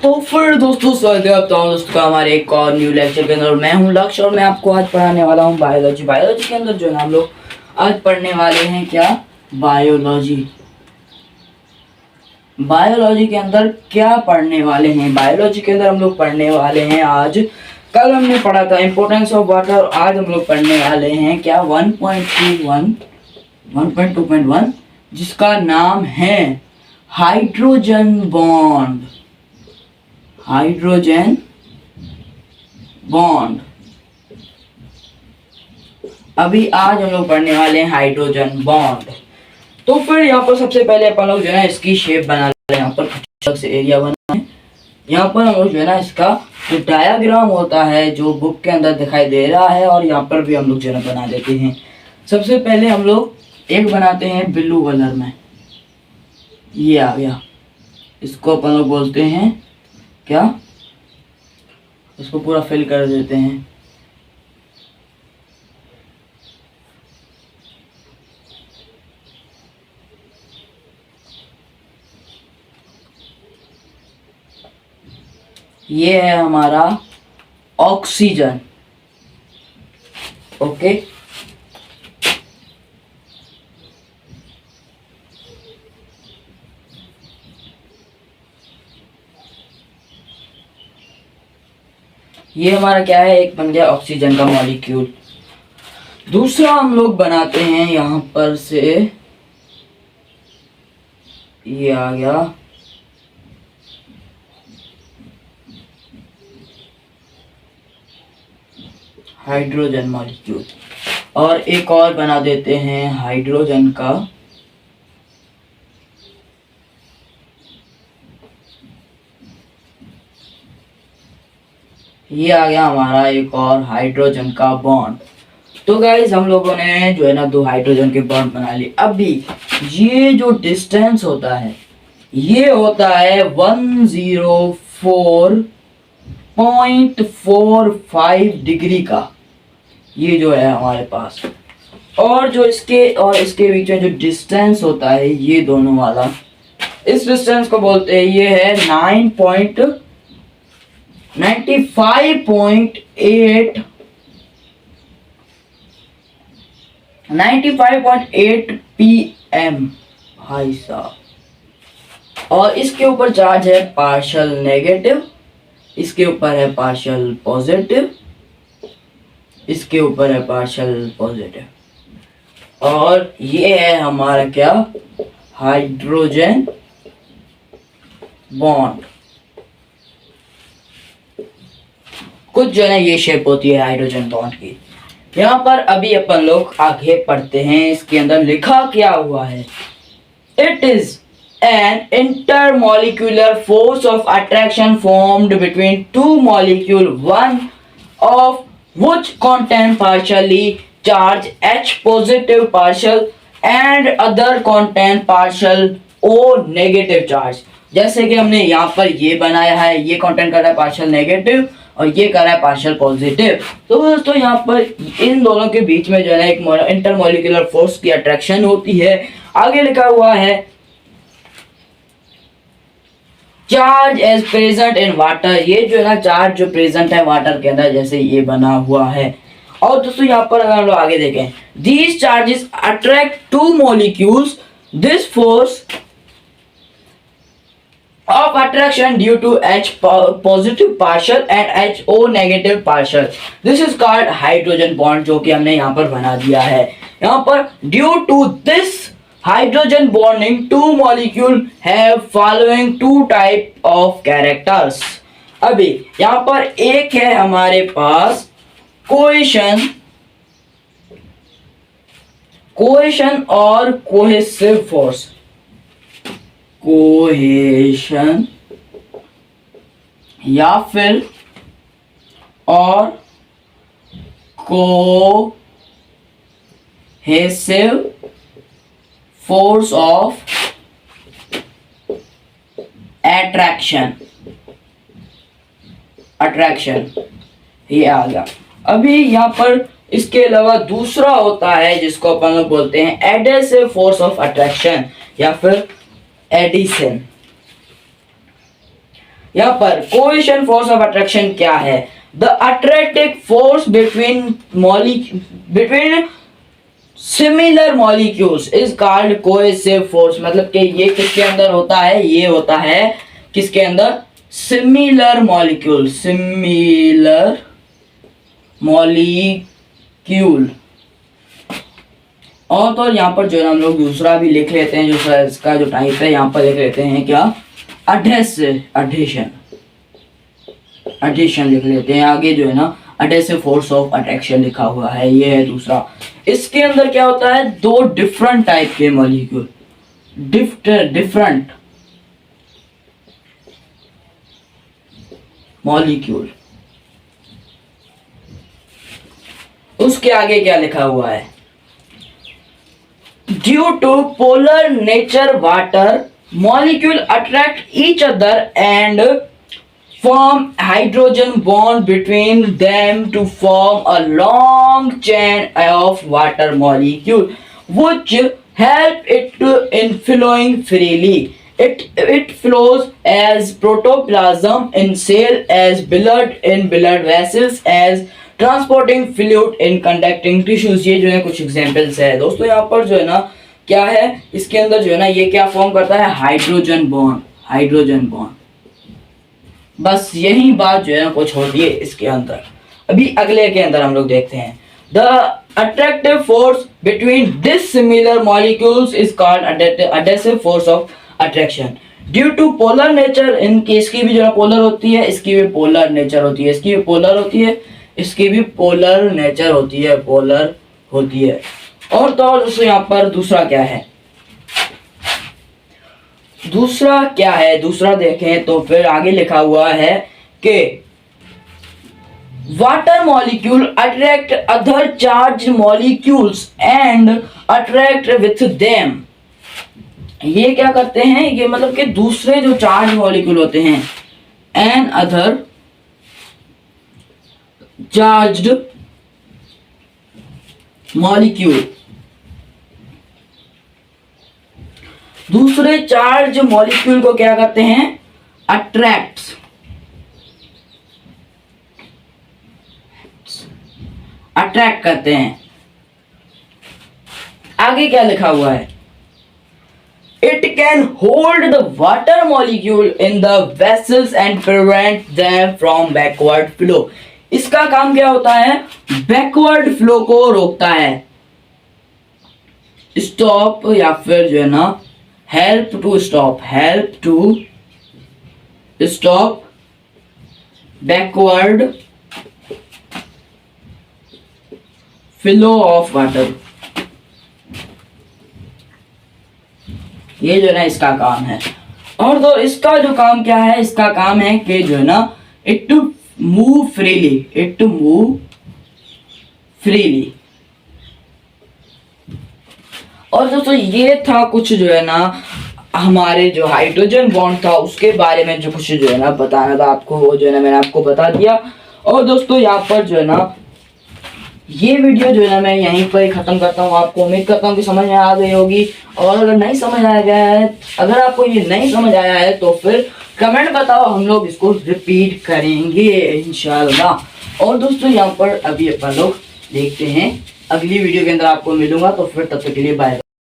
तो फिर दोस्तों स्वागत है आपका दोस्तों का हमारे एक और न्यू लेक्चर के अंदर। मैं हूं लक्ष्य और मैं आपको आज पढ़ाने वाला हूं बायोलॉजी। बायोलॉजी के अंदर जो है ना हम लोग आज पढ़ने वाले हैं क्या, बायोलॉजी। बायोलॉजी के अंदर क्या पढ़ने वाले हैं, बायोलॉजी के अंदर हम लोग पढ़ने वाले हैं आज, कल हमने पढ़ा था इंपॉर्टेंस ऑफ वाटर, आज हम लोग पढ़ने वाले हैं क्या 1.2.1 जिसका नाम है हाइड्रोजन बॉन्ड। हाइड्रोजन बॉन्ड अभी आज हम लोग पढ़ने वाले हैं हाइड्रोजन बॉन्ड। तो फिर यहाँ पर सबसे पहले अपन लोग जो है ना इसकी शेप बना लेते हैं। यहाँ पर कुछ अलग से एरिया बना है, यहाँ पर हम लोग जो है ना इसका जो डायग्राम होता है जो बुक के अंदर दिखाई दे रहा है, और यहाँ पर भी हम लोग जो है ना बना देते हैं। सबसे पहले हम लोग एक बनाते हैं ब्लू कलर में, ये आ गया, इसको अपन लोग बोलते हैं क्या, इसको पूरा फिल कर देते हैं। ये है हमारा ऑक्सीजन, ओके। ये हमारा क्या है, एक बन गया ऑक्सीजन का मॉलिक्यूल। दूसरा हम लोग बनाते हैं यहाँ पर से, ये आ गया हाइड्रोजन मॉलिक्यूल, और एक और बना देते हैं हाइड्रोजन का ये आ गया हमारा एक और हाइड्रोजन का बॉन्ड। तो गाइज हम लोगों ने जो है ना दो हाइड्रोजन के बॉन्ड बना लिए। अभी ये जो डिस्टेंस होता है ये होता है 104.45 डिग्री का, ये जो है हमारे पास। और जो इसके बीच में जो डिस्टेंस होता है ये दोनों वाला, इस डिस्टेंस को बोलते हैं, ये है 95.8 pm भाई साहब। और इसके ऊपर चार्ज है पार्शियल नेगेटिव, इसके ऊपर है पार्शियल पॉजिटिव, इसके ऊपर है पार्शियल पॉजिटिव, और ये है हमारा क्या, हाइड्रोजन बॉन्ड। कुछ जो है ना ये शेप होती है हाइड्रोजन बॉन्ड की। यहाँ पर अभी अपन लोग आगे पढ़ते हैं, इसके अंदर लिखा क्या हुआ है, it is an intermolecular force of attraction formed between two molecules, one of which contain partially charged H positive partial and other contain partial O negative charge। जैसे कि हमने यहाँ पर ये बनाया है, ये कंटेंट कर रहा है पार्शियल नेगेटिव और ये कर रहा है पार्शियल पॉजिटिव। तो दोस्तों यहाँ पर इन दोनों के बीच में जो है ना एक इंटरमोलिकुलर फोर्स की अट्रैक्शन होती है। आगे लिखा हुआ है charge as present in water, ये जो है ना चार्ज जो प्रेजेंट है वाटर के अंदर, जैसे ये बना हुआ है। और दोस्तों यहाँ पर अगर हम लोग आगे देखें, these charges attract two molecules, this force of attraction due to H positive partial and HO negative partial, this is called hydrogen bond, जो कि हमने यहाँ पर बना दिया है। यहाँ पर due to this hydrogen bonding two molecule have following two type of characters। अभी यहाँ पर एक है हमारे पास कोहेशन और कोहेसिव फोर्स, कोहेशन या फिर और कोहेसिव फोर्स ऑफ अट्रैक्शन ये आ गया। अभी यहाँ पर इसके अलावा दूसरा होता है जिसको अपन लोग बोलते हैं एडेसिव फोर्स ऑफ अट्रैक्शन या फिर एडिशन। यहाँ पर कोएफिशिएंट फोर्स ऑफ अट्रैक्शन क्या है? The attractive force between similar molecules is called cohesive force. मतलब कि ये किसके अंदर होता है? ये होता है किसके अंदर? सिमिलर मॉलिक्यूल और तो यहाँ पर जो है हम लोग दूसरा भी लिख लेते हैं, जो इसका जो टाइप है यहाँ पर लिख लेते हैं क्या? एडहेशन लिख लेते हैं। आगे जो है ना एडहेसिव फोर्स ऑफ अट्रैक्शन लिखा हुआ है, ये है दूसरा। इसके अंदर क्या होता है? दो डिफरेंट टाइप के मॉलिक्यूल, डिफरेंट मॉलिक्यूल। उसके आगे क्या लिखा हुआ है? Due to polar nature water molecule attract each other and form hydrogen bond between them to form a long chain of water molecule which help it in flowing freely. It flows as protoplasm in cell, as blood in blood vessels, as transporting fluid in conducting tissues। ये जो है कुछ examples है दोस्तों। यहाँ पर जो है ना क्या है, इसके अंदर जो है ना ये क्या फॉर्म करता है? Hydrogen bond. बस यही बात जो है ना कुछ होती है इसके अंदर। अभी अगले के अंदर हम लोग देखते हैं the attractive force between dissimilar molecules is called adhesive force of attraction due to polar nature. इनकी इसकी भी जो है पोलर होती है, इसकी भी पोलर नेचर होती है, इसकी भी पोलर होती है, इसकी भी पोलर नेचर होती है, पोलर होती है। और तो और दोस्तों यहाँ पर दूसरा क्या है? दूसरा देखें तो फिर आगे लिखा हुआ है कि water molecule attract other charge molecules and attract with them. ये क्या करते हैं? ये मतलब कि दूसरे जो चार्ज मॉलिक्यूल होते हैं, एंड अदर चार्ज्ड मॉलिक्यूल, दूसरे चार्ज मॉलिक्यूल को क्या करते हैं? अट्रैक्ट करते हैं। आगे क्या लिखा हुआ है? It can hold the water molecule in the vessels and prevent them from backward flow. इसका काम क्या होता है? बैकवर्ड फ्लो को रोकता है, स्टॉप या फिर जो है ना help to stop backward flow of water। ये जो है ना इसका काम है। और तो इसका जो काम क्या है? इसका काम है कि जो है ना it to move freely। और दोस्तों ये था कुछ जो है ना हमारे जो हाइड्रोजन बॉन्ड था उसके बारे में जो कुछ जो है ना बताना था आपको, वो जो है ना मैंने आपको बता दिया। और दोस्तों यहाँ पर जो है ना ये वीडियो जो है ना मैं यहीं पर ही ख़त्म करता हूँ। आपको उम्मीद करता हूँ कि समझ में आ गई होगी। और अगर नहीं समझ आया गया है, अगर आपको ये नहीं समझ आया है तो फिर कमेंट बताओ, हम लोग इसको रिपीट करेंगे इंशाल्लाह। और दोस्तों यहाँ पर अभी अपन लोग देखते हैं अगली वीडियो के अंदर आपको मिलूंगा, तो फिर तब तक के लिए बाय।